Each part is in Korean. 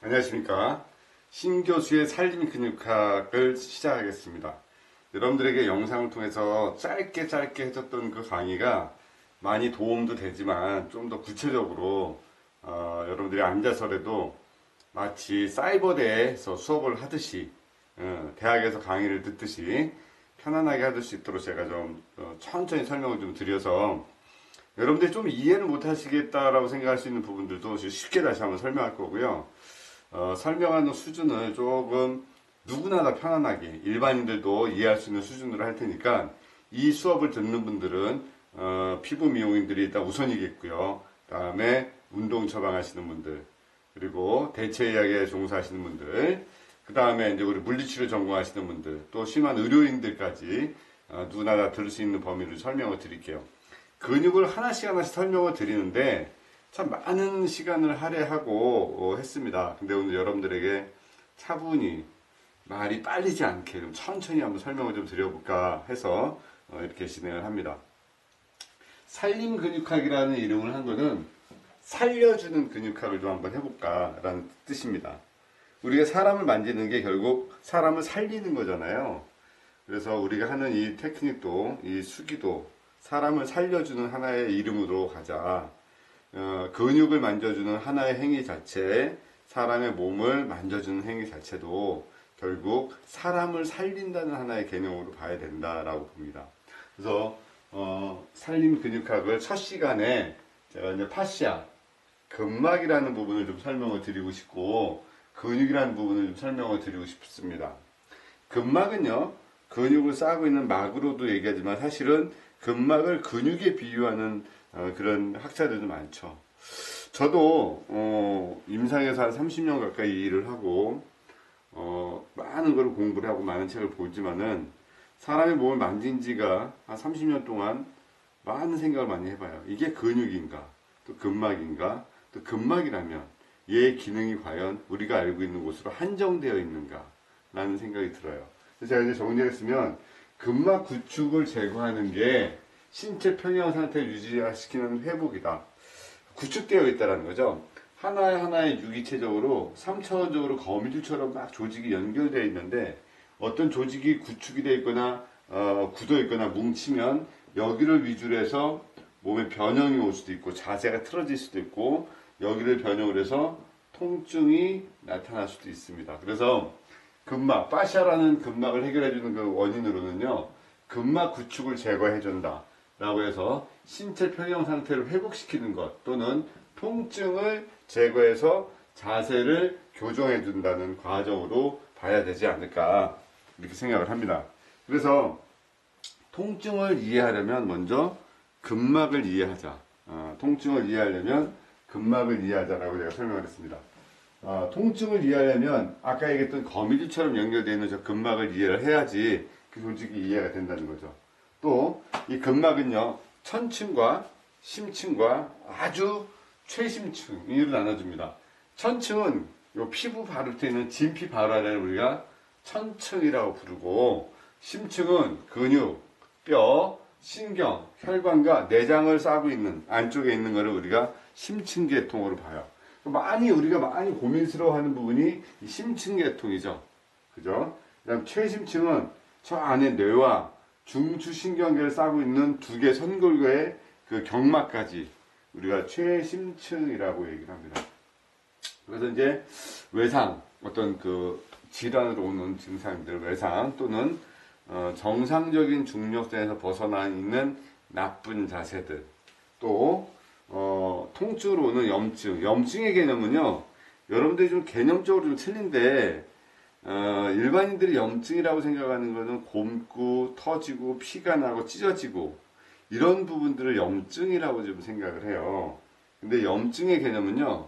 안녕하십니까. 신교수의 살림 근육학을 시작하겠습니다. 여러분들에게 영상을 통해서 짧게 해줬던 그 강의가 많이 도움도 되지만 좀 더 구체적으로 여러분들이 앉아서라도 마치 사이버대에서 수업을 하듯이 대학에서 강의를 듣듯이 편안하게 하실 수 있도록 제가 좀 천천히 설명을 좀 드려서 여러분들이 좀 이해를 못 하시겠다라고 생각할 수 있는 부분들도 쉽게 다시 한번 설명할 거고요. 설명하는 수준을 조금 누구나 다 편안하게 일반인들도 이해할 수 있는 수준으로 할 테니까 이 수업을 듣는 분들은 피부 미용인들이 일단 우선이겠고요. 다음에 운동 처방하시는 분들, 그리고 대체의학에 종사하시는 분들, 그 다음에 이제 우리 물리치료 전공하시는 분들, 또 심한 의료인들까지 누구나 다 들을 수 있는 범위를 설명을 드릴게요. 근육을 하나씩 설명을 드리는데 참 많은 시간을 할애하고 했습니다. 근데 오늘 여러분들에게 차분히 말이 빨리지 않게 좀 천천히 한번 설명을 좀 드려볼까 해서 이렇게 진행을 합니다. 살림 근육학이라는 이름을 한 거는 살려주는 근육학을 좀 한번 해볼까라는 뜻입니다. 우리가 사람을 만지는 게 결국 사람을 살리는 거잖아요. 그래서 우리가 하는 이 테크닉도, 이 수기도 사람을 살려주는 하나의 이름으로 가자. 근육을 만져주는 하나의 행위 자체, 사람의 몸을 만져주는 행위 자체도 결국 사람을 살린다는 하나의 개념으로 봐야 된다라고 봅니다. 그래서 살림 근육학을 첫 시간에 제가 이제 파시아, 근막이라는 부분을 좀 설명을 드리고 싶고 근육이라는 부분을 좀 설명을 드리고 싶습니다. 근막은요, 근육을 쌓고 있는 막으로도 얘기하지만 사실은 근막을 근육에 비유하는 그런 학자들도 많죠. 저도 임상에서 한 30년 가까이 일을 하고 많은 걸 공부를 하고 많은 책을 보지만은 사람의 몸을 만진 지가 한 30년 동안 많은 생각을 많이 해봐요. 이게 근육인가? 또 근막인가? 또 근막이라면 얘의 기능이 과연 우리가 알고 있는 곳으로 한정되어 있는가? 라는 생각이 들어요. 그래서 제가 이제 정리했으면 근막 구축을 제거하는 게 신체 평형 상태를 유지시키는 회복이다. 구축되어 있다는 거죠. 하나하나의 유기체적으로 3차원적으로 거미줄처럼 막 조직이 연결되어 있는데 어떤 조직이 구축이 되어 있거나 굳어 있거나 뭉치면 여기를 위주로 해서 몸에 변형이 올 수도 있고 자세가 틀어질 수도 있고 여기를 변형을 해서 통증이 나타날 수도 있습니다. 그래서 근막, 파시아라는 근막을 해결해주는 그 원인으로는요, 근막 구축을 제거해준다 라고 해서 신체 평형 상태를 회복시키는 것 또는 통증을 제거해서 자세를 교정해준다는 과정으로 봐야 되지 않을까 이렇게 생각을 합니다. 그래서 통증을 이해하려면 먼저 근막을 이해하자. 통증을 이해하려면 근막을 이해하자라고 제가 설명을 했습니다. 통증을 이해하려면 아까 얘기했던 거미줄처럼 연결되어 있는 저 근막을 이해를 해야지 그 조직이 이해가 된다는 거죠. 또 이 근막은요, 천층과 심층과 아주 최심층으로 나눠집니다. 천층은 요 피부 바로 밑에 있는 진피 바로 아래를 우리가 천층이라고 부르고, 심층은 근육, 뼈, 신경, 혈관과 내장을 싸고 있는 안쪽에 있는 것을 우리가 심층계통으로 봐요. 우리가 많이 고민스러워하는 부분이 이 심층계통이죠. 그죠? 그다음 최심층은 저 안에 뇌와 중추신경계를 싸고 있는 두 개 선골과의 그 경막까지 우리가 최심층이라고 얘기를 합니다. 그래서 이제 외상, 어떤 그 질환으로 오는 증상들, 외상 또는 정상적인 중력선에서 벗어나 있는 나쁜 자세들, 또 통증으로 오는 염증. 염증의 개념은요, 여러분들이 좀 개념적으로 좀 틀린데 일반인들이 염증이라고 생각하는 것은 곪고 터지고 피가 나고 찢어지고 이런 부분들을 염증이라고 좀 생각을 해요. 근데 염증의 개념은요,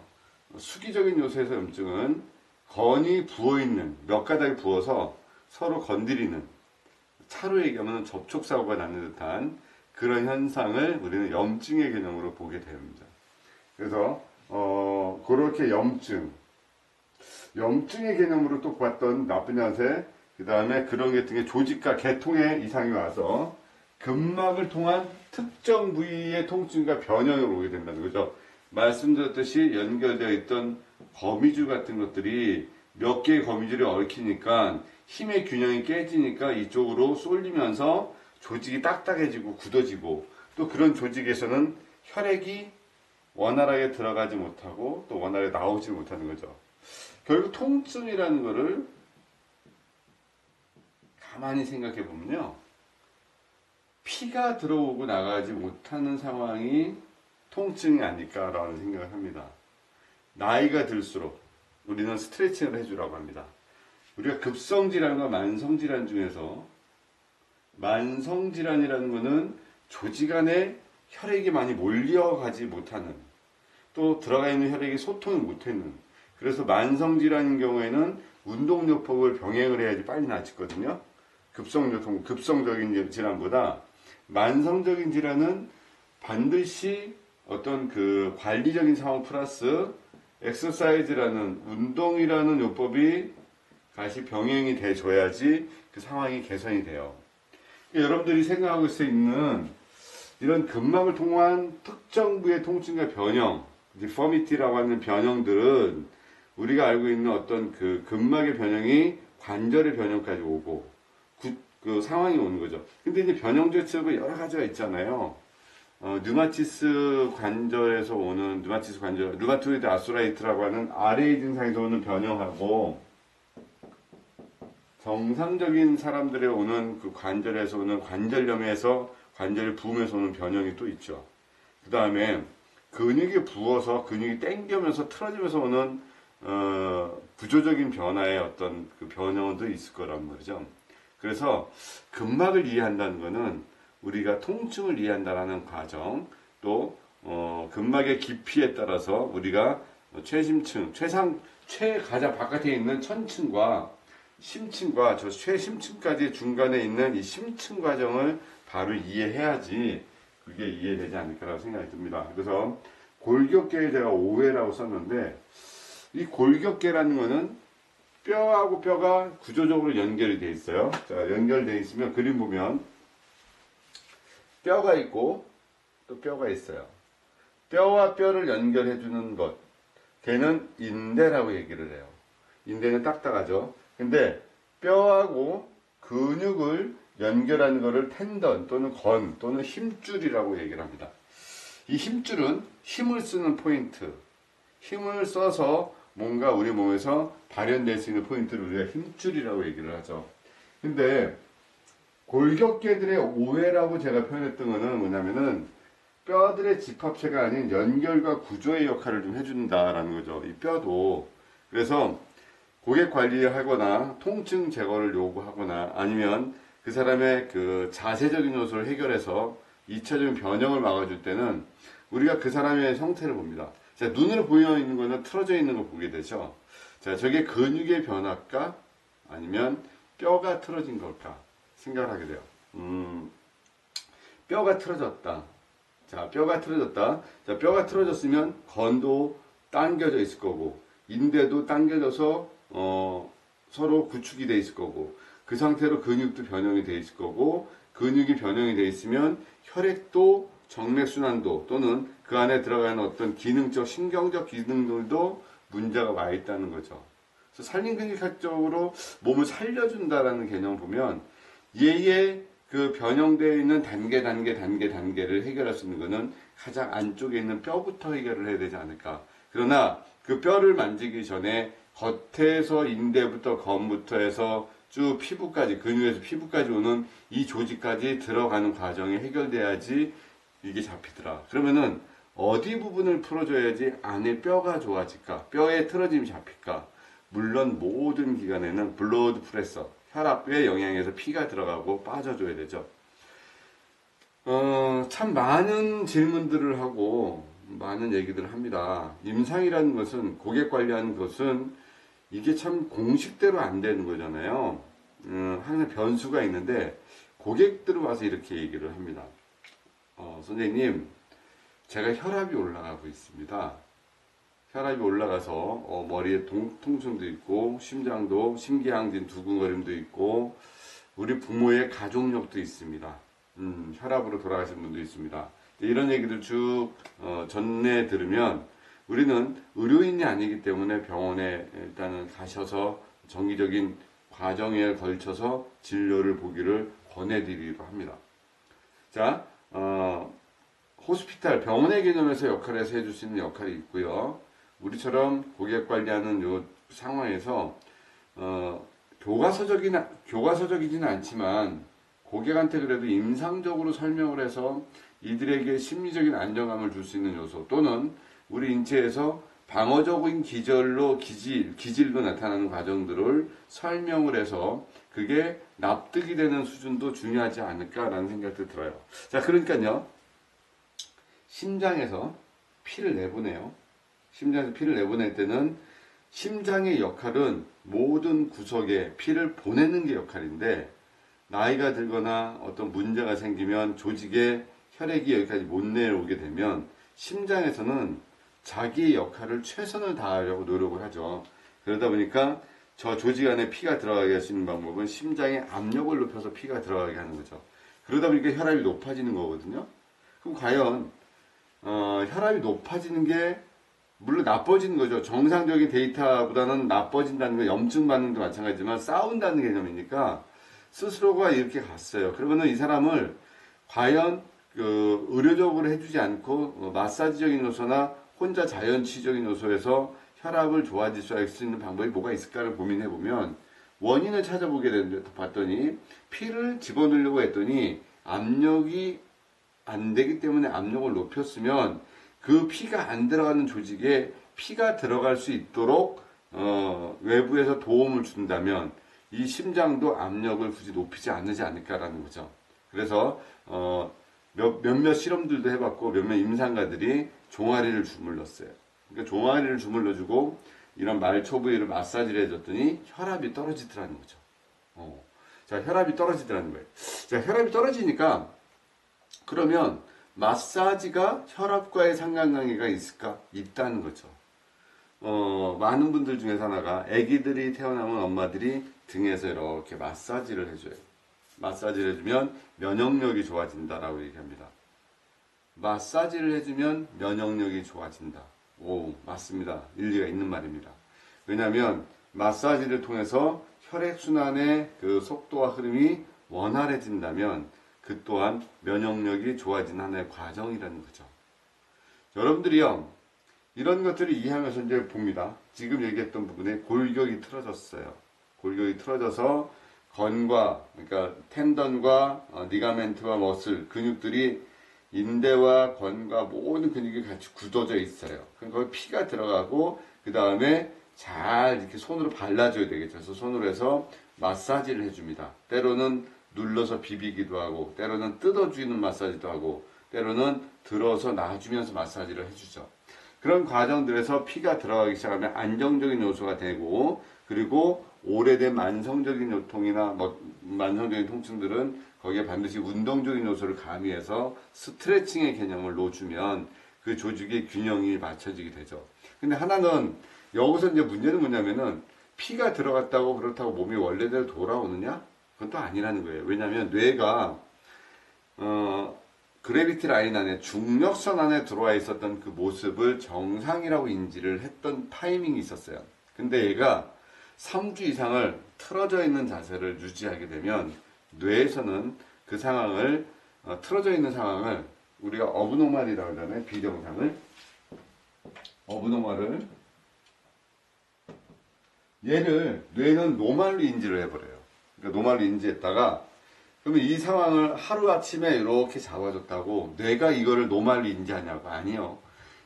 수기적인 요소에서 염증은 건이 부어있는, 몇 가닥이 부어서 서로 건드리는, 차로 얘기하면 접촉사고가 나는 듯한 그런 현상을 우리는 염증의 개념으로 보게 됩니다. 그래서 그렇게 염증의 개념으로 또 봤던 나쁜 자세, 그 다음에 그런 계통의 조직과 계통의 이상이 와서 근막을 통한 특정 부위의 통증과 변형을 오게 된다는 거죠. 말씀드렸듯이 연결되어 있던 거미줄 같은 것들이 몇 개의 거미줄이 얽히니까 힘의 균형이 깨지니까 이쪽으로 쏠리면서 조직이 딱딱해지고 굳어지고 또 그런 조직에서는 혈액이 원활하게 들어가지 못하고 또 원활하게 나오지 못하는 거죠. 결국 통증이라는 거를 가만히 생각해 보면요. 피가 들어오고 나가지 못하는 상황이 통증이 아닐까라는 생각을 합니다. 나이가 들수록 우리는 스트레칭을 해주라고 합니다. 우리가 급성질환과 만성질환 중에서 만성질환이라는 것은 조직 안에 혈액이 많이 몰려가지 못하는 또 들어가 있는 혈액이 소통을 못하는 그래서 만성질환인 경우에는 운동요법을 병행을 해야지 빨리 낫거든요. 급성적인 질환보다 만성적인 질환은 반드시 어떤 그 관리적인 상황 플러스 엑서사이즈라는 운동이라는 요법이 같이 병행이 돼줘야지 그 상황이 개선이 돼요. 여러분들이 생각하고 있는 이런 근막을 통한 특정 부의 통증과 변형, 디포미티라고 하는 변형들은 우리가 알고 있는 어떤 그 근막의 변형이 관절의 변형까지 오고 그 상황이 오는 거죠. 근데 이제 변형 자체가 여러 가지가 있잖아요. 류마티스 관절에서 오는 류마티스 관절, 류마토이드 아스라이트라고 하는 RA 증상에서 오는 변형하고 정상적인 사람들의 오는 그 관절에서 오는 관절염에서 관절 부음에서 오는 변형이 또 있죠. 그 다음에 근육이 부어서 근육이 땡겨면서 틀어지면서 오는 구조적인 변화의 어떤 그 변형도 있을 거란 말이죠. 그래서 근막을 이해한다는 것은 우리가 통증을 이해한다는 과정 또 근막의 깊이에 따라서 우리가 최심층, 최가장 바깥에 있는 천층과 심층과 저 최심층까지 중간에 있는 이 심층 과정을 바로 이해해야지 그게 이해되지 않을까라고 생각이 듭니다. 그래서 골격계에 제가 오해라고 썼는데 이 골격계라는 거는 뼈하고 뼈가 구조적으로 연결이 되어 있어요. 자, 연결되어 있으면 그림 보면 뼈가 있고 또 뼈가 있어요. 뼈와 뼈를 연결해 주는 것 걔는 인대라고 얘기를 해요. 인대는 딱딱하죠. 근데 뼈하고 근육을 연결하는 것을 텐던 또는 건 또는 힘줄이라고 얘기를 합니다. 이 힘줄은 힘을 쓰는 포인트, 힘을 써서 뭔가 우리 몸에서 발현될 수 있는 포인트를 우리가 힘줄이라고 얘기를 하죠. 근데 골격계들의 오해라고 제가 표현했던 것은 뭐냐면은 뼈들의 집합체가 아닌 연결과 구조의 역할을 좀 해준다라는 거죠. 이 뼈도. 그래서 고객 관리하거나 통증 제거를 요구하거나 아니면 그 사람의 그 자세적인 요소를 해결해서 2차적인 변형을 막아줄 때는 우리가 그 사람의 형태를 봅니다. 자, 눈으로 보여 있는 거는 틀어져 있는 걸 보게 되죠. 자, 저게 근육의 변화일까? 아니면 뼈가 틀어진 걸까? 생각을 하게 돼요. 뼈가 틀어졌다. 자, 뼈가 틀어졌다. 자, 뼈가 틀어졌으면 건도 당겨져 있을 거고, 인대도 당겨져서, 서로 구축이 돼 있을 거고, 그 상태로 근육도 변형이 돼 있을 거고, 근육이 변형이 돼 있으면 혈액도 정맥순환도 또는 그 안에 들어가는 어떤 기능적, 신경적 기능들도 문제가 와 있다는 거죠. 그래서 산림근육학적으로 몸을 살려준다라는 개념을 보면 얘의 그 변형되어 있는 단계를 해결할 수 있는 것은 가장 안쪽에 있는 뼈부터 해결을 해야 되지 않을까. 그러나 그 뼈를 만지기 전에 겉에서 인대부터 건부터 해서 쭉 피부까지, 근육에서 피부까지 오는 이 조직까지 들어가는 과정이 해결돼야지 이게 잡히더라. 그러면은 어디 부분을 풀어줘야지 안에 뼈가 좋아질까? 뼈에 틀어짐이 잡힐까? 물론 모든 기관에는 블러드 프레서, 혈압의 영향에서 피가 들어가고 빠져줘야 되죠. 참 많은 질문들을 하고 많은 얘기들을 합니다. 임상이라는 것은 고객 관리하는 것은 이게 참 공식대로 안 되는 거잖아요. 항상 변수가 있는데 고객들이 와서 이렇게 얘기를 합니다. 선생님, 제가 혈압이 올라가고 있습니다. 혈압이 올라가서 머리에 통증도 있고 심장도 심기항진 두근거림도 있고 우리 부모의 가족력도 있습니다. 혈압으로 돌아가신 분도 있습니다. 이런 얘기들 쭉 전해 들으면 우리는 의료인이 아니기 때문에 병원에 일단은 가셔서 정기적인 과정에 걸쳐서 진료를 보기를 권해드리기로 합니다. 자, 호스피탈, 병원의 개념에서 역할에서 해줄 수 있는 역할이 있고요. 우리처럼 고객 관리하는 요 상황에서 교과서적이지는 않지만 고객한테 그래도 임상적으로 설명을 해서 이들에게 심리적인 안정감을 줄 수 있는 요소, 또는 우리 인체에서 방어적인 기질로 나타나는 과정들을 설명을 해서 그게 납득이 되는 수준도 중요하지 않을까라는 생각도 들어요. 자, 그러니까요. 심장에서 피를 내보내요. 심장에서 피를 내보낼 때는 심장의 역할은 모든 구석에 피를 보내는 게 역할인데, 나이가 들거나 어떤 문제가 생기면 조직에 혈액이 여기까지 못 내려오게 되면 심장에서는 자기의 역할을 최선을 다하려고 노력을 하죠. 그러다 보니까 저 조직 안에 피가 들어가게 할 수 있는 방법은 심장의 압력을 높여서 피가 들어가게 하는 거죠. 그러다 보니까 혈압이 높아지는 거거든요. 그럼 과연 혈압이 높아지는 게 물론 나빠지는 거죠. 정상적인 데이터보다는 나빠진다는 건 염증 받는 것도 마찬가지지만 싸운다는 개념이니까 스스로가 이렇게 갔어요. 그러면은 이 사람을 과연 의료적으로 해주지 않고 마사지적인 요소나 혼자 자연치유적인 요소에서 혈압을 좋아질 수 있는 방법이 뭐가 있을까를 고민해 보면 원인을 찾아보게 봤더니 피를 집어넣으려고 했더니 압력이 안 되기 때문에 압력을 높였으면 그 피가 안 들어가는 조직에 피가 들어갈 수 있도록 외부에서 도움을 준다면 이 심장도 압력을 굳이 높이지 않지 않을까라는 거죠. 그래서 몇몇 실험들도 해봤고 몇몇 임상가들이 종아리를 주물렀어요. 그러니까 종아리를 주물러주고 이런 말초 부위를 마사지를 해줬더니 혈압이 떨어지더라는 거죠. 자, 혈압이 떨어지더라는 거예요. 자, 혈압이 떨어지니까 그러면 마사지가 혈압과의 상관관계가 있을까? 있다는 거죠. 많은 분들 중에서 하나가 아기들이 태어나면 엄마들이 등에서 이렇게 마사지를 해줘요. 마사지를 해주면 면역력이 좋아진다라고 얘기합니다. 마사지를 해주면 면역력이 좋아진다. 오, 맞습니다. 일리가 있는 말입니다. 왜냐하면 마사지를 통해서 혈액순환의 그 속도와 흐름이 원활해진다면 그 또한 면역력이 좋아지는 하나의 과정이라는 거죠. 여러분들이요, 이런 것들을 이해하면서 이제 봅니다. 지금 얘기했던 부분에 골격이 틀어졌어요. 골격이 틀어져서 건과, 그러니까 텐던과 리가멘트와 머슬, 근육들이 인대와 건과 모든 근육이 같이 굳어져 있어요. 그럼 거기 피가 들어가고 그 다음에 잘 이렇게 손으로 발라줘야 되겠죠. 그래서 손으로 해서 마사지를 해줍니다. 때로는 눌러서 비비기도 하고, 때로는 뜯어주는 마사지도 하고, 때로는 들어서 놔주면서 마사지를 해주죠. 그런 과정들에서 피가 들어가기 시작하면 안정적인 요소가 되고, 그리고 오래된 만성적인 요통이나 만성적인 통증들은 거기에 반드시 운동적인 요소를 가미해서 스트레칭의 개념을 넣어주면 그 조직의 균형이 맞춰지게 되죠. 근데 하나는 여기서 이제 문제는 뭐냐면은 피가 들어갔다고 그렇다고 몸이 원래대로 돌아오느냐? 그건 또 아니라는 거예요. 왜냐하면 뇌가 그래비티 라인 안에 중력선 안에 들어와 있었던 그 모습을 정상이라고 인지를 했던 타이밍이 있었어요. 근데 얘가 3주 이상을 틀어져 있는 자세를 유지하게 되면 뇌에서는 그 상황을 틀어져 있는 상황을 우리가 어브노멀이라고 하잖아요. 비정상을 어브노멀을 얘를 뇌는 노멀로 인지를 해버려요. 그러니까 노멀로 인지했다가 그러면 이 상황을 하루아침에 이렇게 잡아줬다고 뇌가 이거를 노멀로 인지하냐고? 아니요.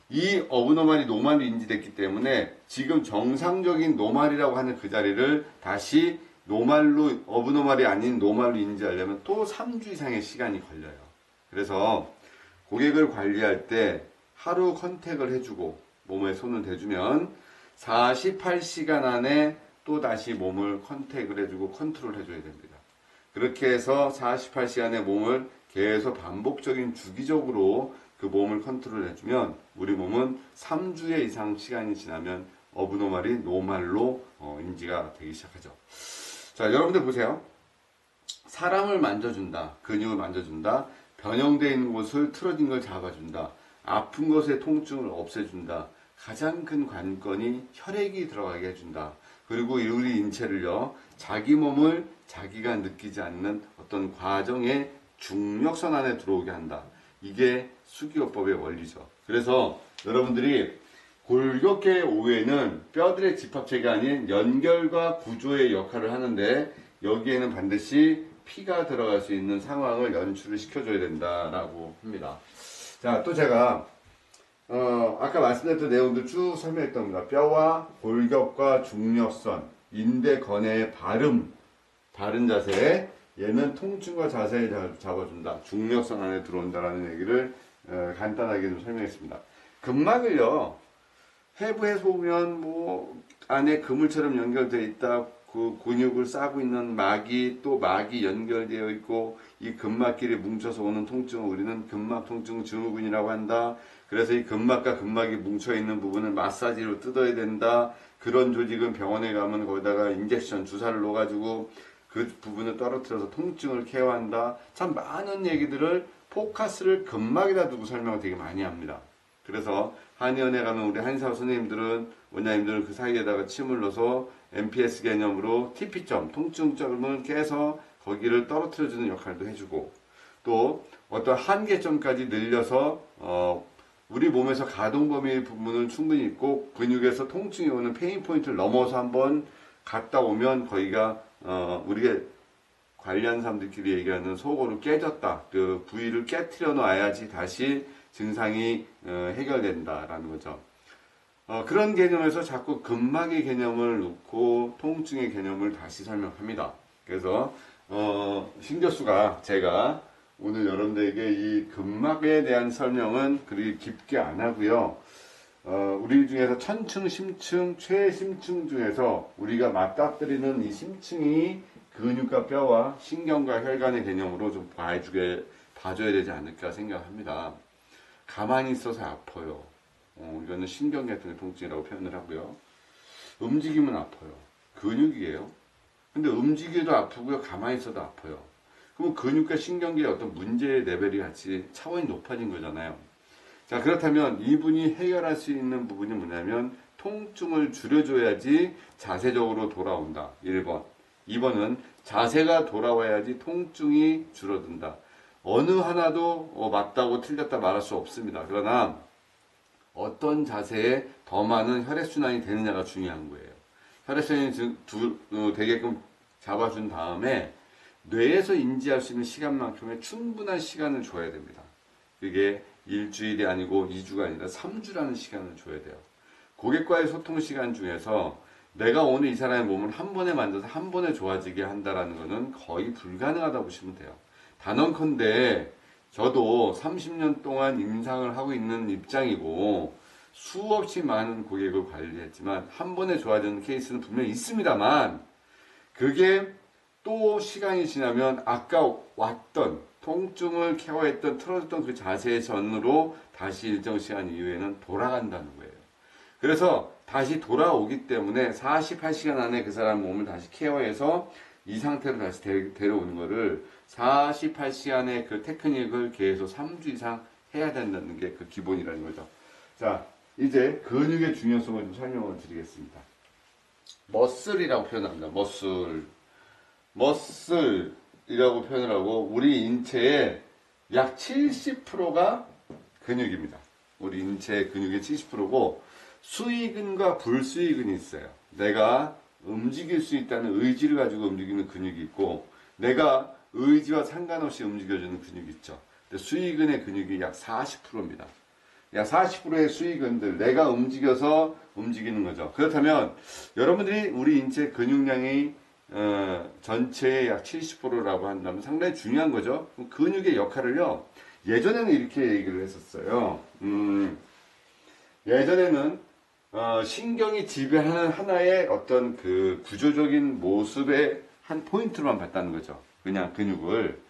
이 어브노멀이 노멀로 인지됐기 때문에 지금 정상적인 노멀이라고 하는 그 자리를 다시 노멀로, 어브노멀이 아닌 노멀로 인지하려면 또 3주 이상의 시간이 걸려요. 그래서 고객을 관리할 때 하루 컨택을 해주고 몸에 손을 대주면 48시간 안에 또 다시 몸을 컨택을 해주고 컨트롤 해줘야 됩니다. 그렇게 해서 48시간의 몸을 계속 반복적인 주기적으로 그 몸을 컨트롤 해주면 우리 몸은 3주의 이상 시간이 지나면 어브노멀이 노멀로 인지가 되기 시작하죠. 자, 여러분들 보세요. 사람을 만져준다. 근육을 만져준다. 변형되어 있는 곳을 틀어진 걸 잡아준다. 아픈 것의 통증을 없애준다. 가장 큰 관건이 혈액이 들어가게 해준다. 그리고 우리 인체를요, 자기 몸을 자기가 느끼지 않는 어떤 과정의 중력선 안에 들어오게 한다. 이게 수기요법의 원리죠. 그래서 여러분들이 골격계 오해는 뼈들의 집합체가 아닌 연결과 구조의 역할을 하는데, 여기에는 반드시 피가 들어갈 수 있는 상황을 연출을 시켜줘야 된다라고 합니다. 자, 또 제가 아까 말씀드렸던 내용들 쭉 설명했던 겁니다. 뼈와 골격과 중력선, 인대 건의 바른 자세, 얘는 통증과 자세에 잡아준다. 중력선 안에 들어온다라는 얘기를 간단하게 좀 설명했습니다. 근막을요, 해부해서 보면 뭐 안에 그물처럼 연결되어 있다. 그 근육을 싸고 있는 막이 또 막이 연결되어 있고, 이 근막끼리 뭉쳐서 오는 통증을 우리는 근막 통증 증후군이라고 한다. 그래서 이 근막과 근막이 뭉쳐 있는 부분을 마사지로 뜯어야 된다. 그런 조직은 병원에 가면 거기다가 인젝션 주사를 넣어가지고 그 부분을 떨어뜨려서 통증을 케어한다. 참 많은 얘기들을 포커스를 근막에다 두고 설명을 되게 많이 합니다. 그래서 한의원에 가면 우리 한의사 선생님들은, 원장님들은 그 사이에다가 침을 넣어서 MPS 개념으로 TP점, 통증점을 깨서 거기를 떨어뜨려주는 역할도 해주고, 또 어떤 한계점까지 늘려서 우리 몸에서 가동 범위의 부분을 충분히 있고 근육에서 통증이 오는 페인 포인트를 넘어서 한번 갔다 오면 거기가 우리가 관리하는 사람들끼리 얘기하는 속어로 깨졌다. 그 부위를 깨트려 놔야지 다시 증상이 해결된다라는 거죠. 그런 개념에서 자꾸 근막의 개념을 놓고 통증의 개념을 다시 설명합니다. 그래서 신교수가 제가 오늘 여러분들에게 이 근막에 대한 설명은 그리 깊게 안 하고요. 우리 중에서 천층, 심층, 최심층 중에서 우리가 맞닥뜨리는 이 심층이 근육과 뼈와 신경과 혈관의 개념으로 좀 봐줘야 되지 않을까 생각합니다. 가만히 있어서 아파요. 이거는 신경계통의 통증이라고 표현을 하고요. 움직이면 아파요. 근육이에요. 근데 움직여도 아프고요. 가만히 있어도 아파요. 그럼 근육과 신경계의 어떤 문제의 레벨이 같이 차원이 높아진 거잖아요. 자, 그렇다면 이분이 해결할 수 있는 부분이 뭐냐면 통증을 줄여줘야지 자세적으로 돌아온다. 1번. 2번은 자세가 돌아와야지 통증이 줄어든다. 어느 하나도 맞다고 틀렸다 말할 수 없습니다. 그러나 어떤 자세에 더 많은 혈액순환이 되느냐가 중요한 거예요. 혈액순환이 되게끔 잡아준 다음에 뇌에서 인지할 수 있는 시간만큼의 충분한 시간을 줘야 됩니다. 그게 일주일이 아니고 2주가 아니라 3주라는 시간을 줘야 돼요. 고객과의 소통 시간 중에서 내가 오늘 이 사람의 몸을 한 번에 만져서 한 번에 좋아지게 한다라는 것은 거의 불가능하다고 보시면 돼요. 단언컨대 저도 30년 동안 임상을 하고 있는 입장이고 수없이 많은 고객을 관리했지만 한 번에 좋아지는 케이스는 분명히 있습니다만, 그게 또 시간이 지나면 아까 왔던 통증을 케어했던 틀어졌던 그 자세의 전으로 다시 일정 시간 이후에는 돌아간다는 거예요. 그래서 다시 돌아오기 때문에 48시간 안에 그 사람 몸을 다시 케어해서 이 상태로 다시 데려오는 거를 48시간의 그 테크닉을 계속 3주 이상 해야 된다는 게 그 기본이라는 거죠. 자, 이제 근육의 중요성을 좀 설명을 드리겠습니다. 머슬이라고 표현합니다. 머슬이라고 표현을 하고, 우리 인체의 약 70%가 근육입니다. 우리 인체의 근육의 70%고 수의근과 불수의근이 있어요. 내가 움직일 수 있다는 의지를 가지고 움직이는 근육이 있고, 내가 의지와 상관없이 움직여주는 근육이 있죠. 근데 수의근의 근육이 약 40%입니다. 약 40%의 수의근들, 내가 움직여서 움직이는 거죠. 그렇다면 여러분들이 우리 인체 근육량이 전체의 약 70%라고 한다면 상당히 중요한 거죠. 근육의 역할을요, 예전에는 이렇게 얘기를 했었어요. 예전에는 신경이 지배하는 하나의 어떤 그 구조적인 모습의 한 포인트로만 봤다는 거죠. 그냥 근육을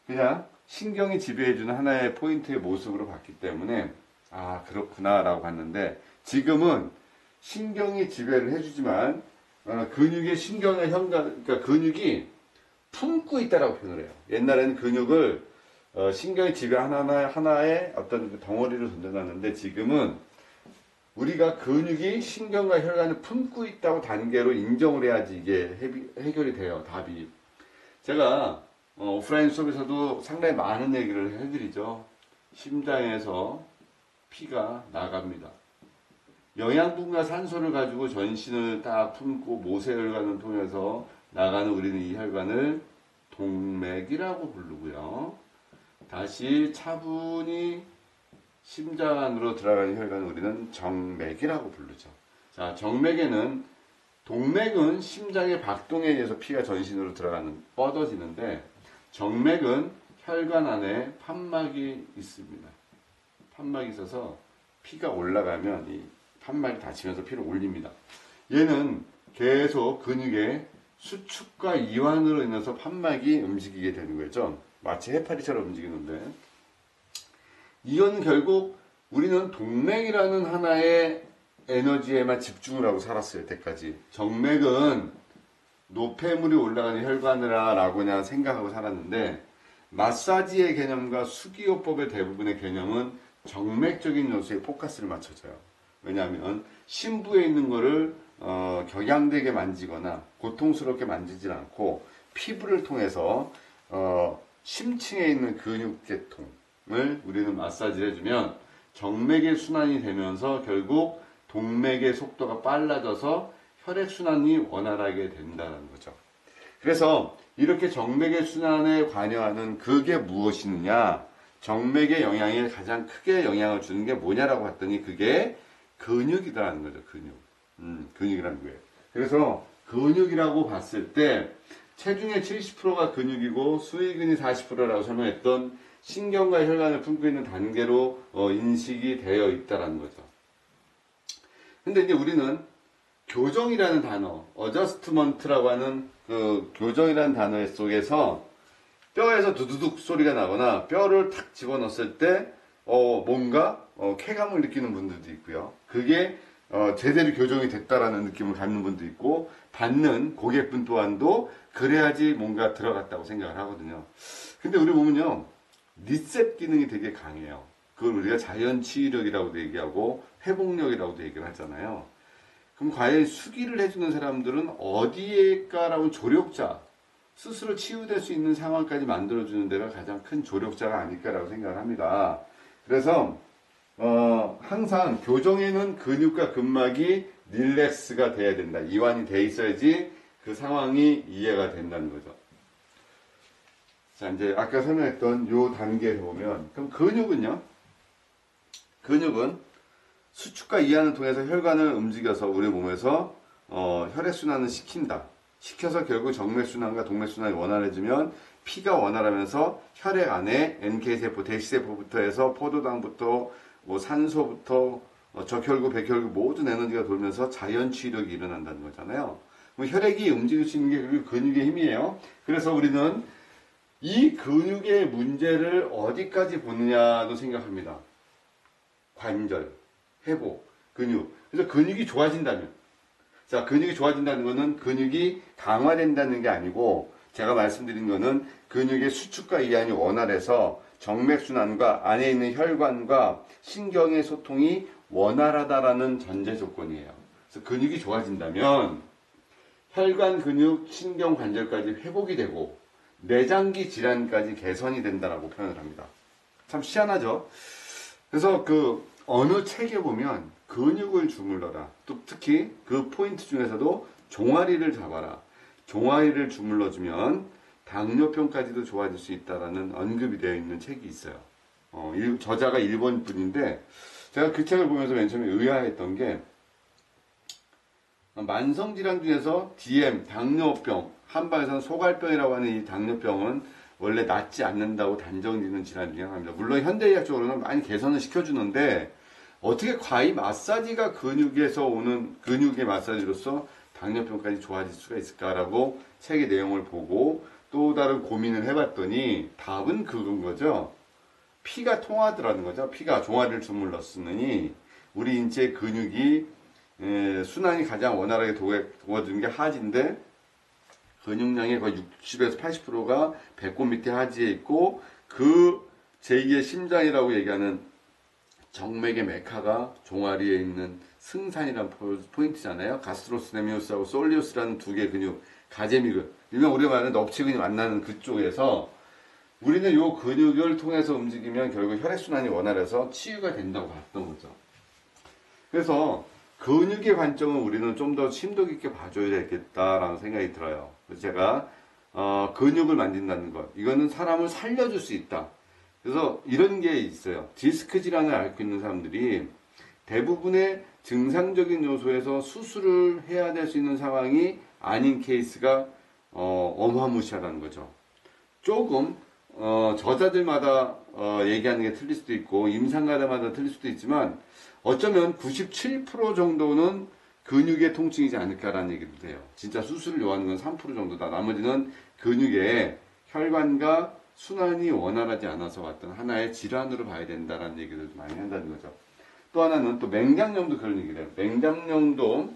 그냥 신경이 지배해주는 하나의 포인트의 모습으로 봤기 때문에 아, 그렇구나 라고 봤는데, 지금은 신경이 지배를 해주지만 근육의 신경의 그러니까 근육이 품고 있다라고 표현을 해요. 옛날에는 근육을 신경이 지배하는 하나의 어떤 덩어리를 던져놨는데, 지금은 우리가 근육이 신경과 혈관을 품고 있다고 단계로 인정을 해야지 이게 해결이 돼요. 답이. 제가 오프라인 수업에서도 상당히 많은 얘기를 해드리죠. 심장에서 피가 나갑니다. 영양분과 산소를 가지고 전신을 딱 품고 모세혈관을 통해서 나가는 우리는 이 혈관을 동맥이라고 부르고요. 다시 차분히 심장 안으로 들어가는 혈관을 우리는 정맥이라고 부르죠. 자, 정맥에는 동맥은 심장의 박동에 의해서 피가 전신으로 들어가는 뻗어지는데 정맥은 혈관 안에 판막이 있습니다. 판막이 있어서 피가 올라가면 이 판막이 닫히면서 피를 올립니다. 얘는 계속 근육의 수축과 이완으로 인해서 판막이 움직이게 되는 거죠. 마치 해파리처럼 움직이는데 이건 결국 우리는 동맥이라는 하나의 에너지에만 집중을 하고 살았어요. 때까지. 정맥은 노폐물이 올라가는 혈관이라고 그냥 생각하고 살았는데 마사지의 개념과 수기요법의 대부분의 개념은 정맥적인 요소에 포커스를 맞춰줘요. 왜냐하면 심부에 있는 거를 격양되게 만지거나 고통스럽게 만지질 않고 피부를 통해서 심층에 있는 근육계통을 우리는 마사지를 해주면 정맥의 순환이 되면서 결국 동맥의 속도가 빨라져서 혈액순환이 원활하게 된다는 거죠. 그래서 이렇게 정맥의 순환에 관여하는 그게 무엇이느냐, 정맥의 영향에 가장 크게 영향을 주는 게 뭐냐라고 했더니 그게 근육이라는 거죠. 근육이라는 거예요. 그래서 근육이라고 봤을 때 체중의 70%가 근육이고 수의근이 40%라고 설명했던 신경과 혈관을 품고 있는 단계로 인식이 되어 있다는 거죠. 근데 이제 우리는 교정이라는 단어, 어저스트먼트라고 하는 그 교정이라는 단어 속에서 뼈에서 두두둑 소리가 나거나 뼈를 탁 집어넣었을 때 뭔가 쾌감을 느끼는 분들도 있고요. 그게 제대로 교정이 됐다라는 느낌을 갖는 분도 있고 받는 고객분 또한도 그래야지 뭔가 들어갔다고 생각을 하거든요. 근데 우리 보면요. 리셋 기능이 되게 강해요. 그걸 우리가 자연 치유력이라고도 얘기하고 회복력이라고도 얘기를 하잖아요. 그럼 과연 수기를 해주는 사람들은 어디에까라고 조력자, 스스로 치유될 수 있는 상황까지 만들어주는 데가 가장 큰 조력자가 아닐까라고 생각을 합니다. 그래서 항상 교정에는 근육과 근막이 릴렉스가 돼야 된다. 이완이 돼 있어야지 그 상황이 이해가 된다는 거죠. 자, 이제 아까 설명했던 요 단계를 보면 그럼 근육은요? 근육은 수축과 이완을 통해서 혈관을 움직여서 우리 몸에서 혈액순환을 시킨다. 시켜서 결국 정맥순환과 동맥순환이 원활해지면 피가 원활하면서 혈액 안에 NK세포, 대시세포부터 해서 포도당부터 뭐 산소부터 적혈구, 백혈구 모든 에너지가 돌면서 자연 치유력이 일어난다는 거잖아요. 그럼 혈액이 움직일 수 있는 게 결국 근육의 힘이에요. 그래서 우리는 이 근육의 문제를 어디까지 보느냐도 생각합니다. 관절, 회복, 근육. 그래서 근육이 좋아진다면, 자, 근육이 좋아진다는 것은 근육이 강화된다는 게 아니고, 제가 말씀드린 것은 근육의 수축과 이완이 원활해서 정맥순환과 안에 있는 혈관과 신경의 소통이 원활하다라는 전제 조건이에요. 그래서 근육이 좋아진다면, 혈관, 근육, 신경, 관절까지 회복이 되고, 내장기 질환까지 개선이 된다라고 표현을 합니다. 참 희한하죠? 그래서 어느 책에 보면 근육을 주물러라. 또 특히 그 포인트 중에서도 종아리를 잡아라. 종아리를 주물러주면 당뇨병까지도 좋아질 수 있다라는 언급이 되어 있는 책이 있어요. 저자가 일본 분인데 제가 그 책을 보면서 맨 처음에 의아했던 게 만성질환 중에서 DM, 당뇨병, 한방에서는 소갈병이라고 하는 이 당뇨병은 원래 낫지 않는다고 단정짓는 질환 중에 하나입니다. 물론 현대의학적으로는 많이 개선을 시켜주는데 어떻게 과이 마사지가 근육에서 오는 근육의 마사지로서 당뇨병까지 좋아질 수가 있을까라고 책의 내용을 보고 또 다른 고민을 해봤더니 답은 그건 거죠. 피가 통하더라는 거죠. 피가 종아리를 주물렀으니 우리 인체 근육이 순환이 가장 원활하게 도와주는 게 하지인데 근육량의 거의 60에서 80%가 배꼽 밑에 하지에 있고 그 제2의 심장이라고 얘기하는 정맥의 메카가 종아리에 있는 승산이란 포인트잖아요. 가스트로스네미우스하고 솔리우스라는 두 개의 근육, 가제미근, 일명 우리가 말하는 넙치근이 만나는 그쪽에서 우리는 요 근육을 통해서 움직이면 결국 혈액순환이 원활해서 치유가 된다고 봤던 거죠. 그래서 근육의 관점은 우리는 좀 더 심도 깊게 봐줘야 되겠다라는 생각이 들어요. 그래서 제가 근육을 만진다는 것, 이거는 사람을 살려줄 수 있다. 그래서 이런 게 있어요. 디스크 질환을 앓고 있는 사람들이 대부분의 증상적인 요소에서 수술을 해야 될 수 있는 상황이 아닌 케이스가 어마무시하다는 거죠. 조금 저자들마다 얘기하는 게 틀릴 수도 있고 임상가다마다 틀릴 수도 있지만 어쩌면 97% 정도는 근육의 통증이지 않을까라는 얘기도 돼요. 진짜 수술을 요하는 건 3% 정도다. 나머지는 근육의 혈관과 순환이 원활하지 않아서 왔던 하나의 질환으로 봐야 된다라는 얘기를 많이 한다는 거죠. 또 하나는 또 맹장염도 그런 얘기를 해요. 맹장염도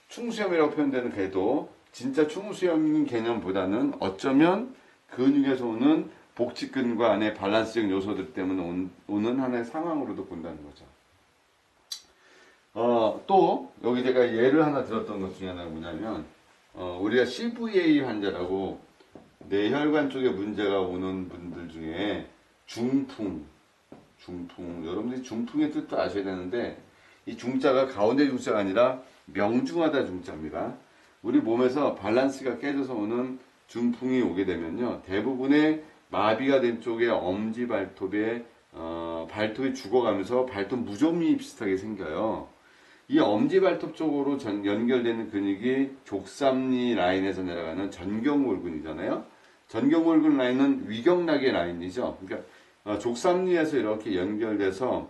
충수염이라고 표현되는 개도 진짜 충수염인 개념보다는 어쩌면 근육에서 오는 복직근과 안에 밸런스적 요소들 때문에 오는 하나의 상황으로도 본다는 거죠. 또 여기 제가 예를 하나 들었던 것 중에 하나가 뭐냐면 우리가 CVA 환자라고 뇌혈관 쪽에 문제가 오는 분들 중에 중풍 여러분들이 중풍의 뜻도 아셔야 되는데 이 중자가 가운데 중자가 아니라 명중하다 중자입니다. 우리 몸에서 밸런스가 깨져서 오는 중풍이 오게 되면요 대부분의 마비가 된 쪽에 엄지발톱에 발톱이 죽어가면서 발톱 무좀이 비슷하게 생겨요. 이 엄지발톱 쪽으로 연결되는 근육이 족삼리 라인에서 내려가는 전경골근이잖아요. 전경골근 라인은 위경락의 라인이죠. 그러니까 족삼리에서 이렇게 연결돼서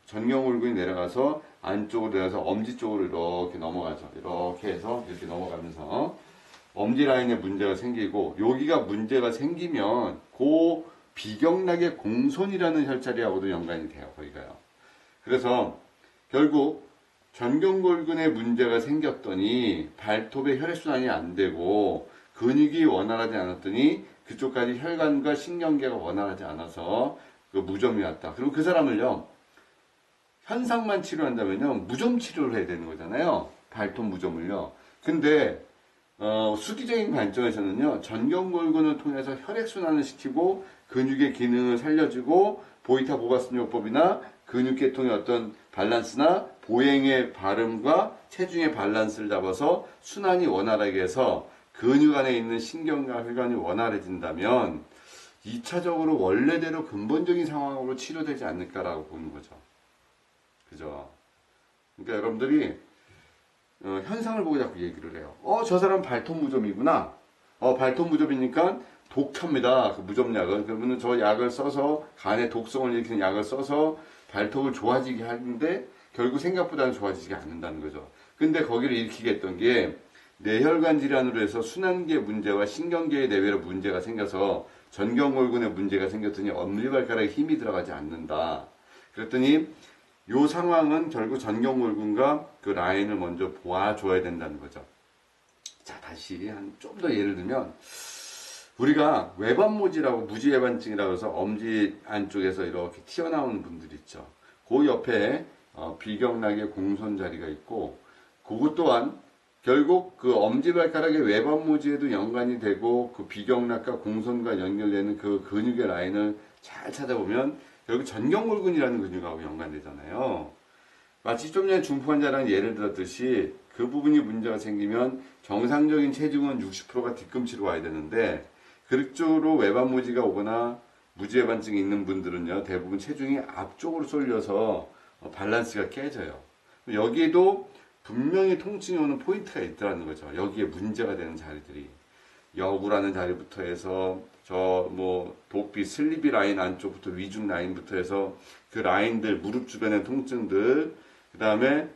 전경골근이 내려가서 안쪽으로 내려가서 엄지 쪽으로 이렇게 넘어가죠. 이렇게 해서 이렇게 넘어가면서 엄지 라인에 문제가 생기고 여기가 문제가 생기면 그 비경락의 공손이라는 혈자리하고도 연관이 돼요. 거기가요. 그래서 결국 전경골근에 문제가 생겼더니 발톱에 혈액순환이 안 되고 근육이 원활하지 않았더니 그쪽까지 혈관과 신경계가 원활하지 않아서 그 무좀이 왔다. 그리고 그 사람을요 현상만 치료한다면요 무좀 치료를 해야 되는 거잖아요. 발톱 무좀을요. 근데 수기적인 관점에서는요 전경골근을 통해서 혈액순환을 시키고 근육의 기능을 살려주고 보이타 보가스요법이나 근육계통의 어떤 밸런스나 보행의 발음과 체중의 밸런스를 잡아서 순환이 원활하게 해서 근육 안에 있는 신경과 혈관이 원활해진다면 2차적으로 원래대로 근본적인 상황으로 치료되지 않을까라고 보는 거죠. 그죠? 그러니까 여러분들이 현상을 보고 자꾸 얘기를 해요. 저 사람 발톱 무좀이구나. 발톱 무좀이니까 독합니다. 그 무좀약을. 그러면 저 약을 써서 간에 독성을 일으키는 약을 써서 발톱을 좋아지게 하는데 결국 생각보다는 좋아지지 않는다는 거죠. 근데 거기를 일으키게 했던 게 뇌혈관 질환으로 해서 순환계 문제와 신경계의 내외로 문제가 생겨서 전경골근에 문제가 생겼더니 엄지발가락에 힘이 들어가지 않는다. 그랬더니 이 상황은 결국 전경골근과 그 라인을 먼저 보아줘야 된다는 거죠. 자, 다시 좀 더 예를 들면 우리가 외반모지라고 무지외반증이라고 해서 엄지 안쪽에서 이렇게 튀어나오는 분들 있죠. 그 옆에 비경락의 공손 자리가 있고 그것 또한 결국 그 엄지발가락의 외반모지에도 연관이 되고 그 비경락과 공손과 연결되는 그 근육의 라인을 잘 찾아보면 결국 전경골근이라는 근육하고 연관되잖아요. 마치 좀 전에 중풍 환자랑 예를 들었듯이 그 부분이 문제가 생기면 정상적인 체중은 60%가 뒤꿈치로 와야 되는데 그쪽으로 외반모지가 오거나 무지외반증이 있는 분들은요 대부분 체중이 앞쪽으로 쏠려서 밸런스가 깨져요. 여기에도 분명히 통증이 오는 포인트가 있다는 거죠. 여기에 문제가 되는 자리들이 여구라는 자리부터 해서 저 도피 슬리비 라인 안쪽부터 위중 라인부터 해서 그 라인들 무릎 주변의 통증들 그 다음에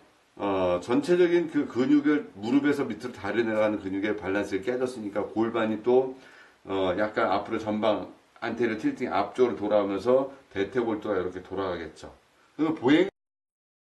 전체적인 그 근육을 무릎에서 밑으로 다리 내려가는 근육의 밸런스가 깨졌으니까 골반이 또 약간 앞으로 전방 안테리어 틸팅 앞쪽으로 돌아오면서 대퇴골도가 이렇게 돌아가겠죠. 그리고 보행